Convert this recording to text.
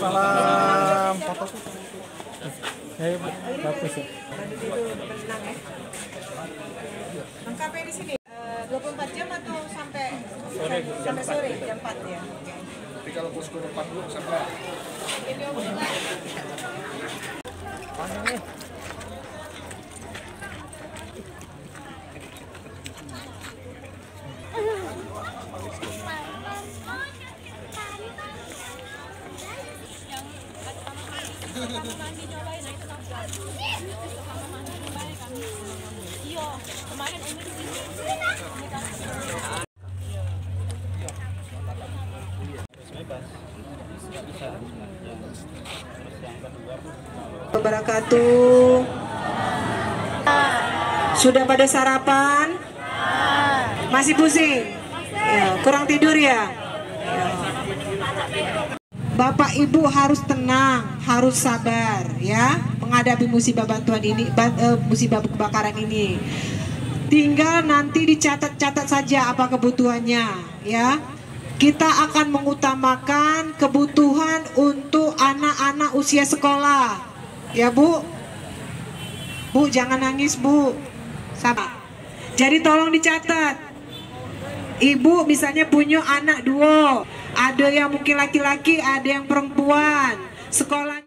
Waalaikumsalam. Bagus ya. Lengkapnya di sini 24 jam atau sampai Sore, sampai sore jam 4 ya. Tapi kalau posko depan dulu sampai Wabarakatuh. Sudah pada sarapan? Masih pusing? Ya, kurang tidur ya? Bapak Ibu harus tenang, harus sabar ya menghadapi musibah bantuan ini, musibah kebakaran ini. Tinggal nanti dicatat-catat saja apa kebutuhannya ya. Kita akan mengutamakan kebutuhan untuk anak-anak usia sekolah. Ya Bu. Bu jangan nangis Bu. Sabar. Jadi tolong dicatat. Ibu misalnya punya anak 2. Ada yang mungkin laki-laki, ada yang perempuan. Sekolah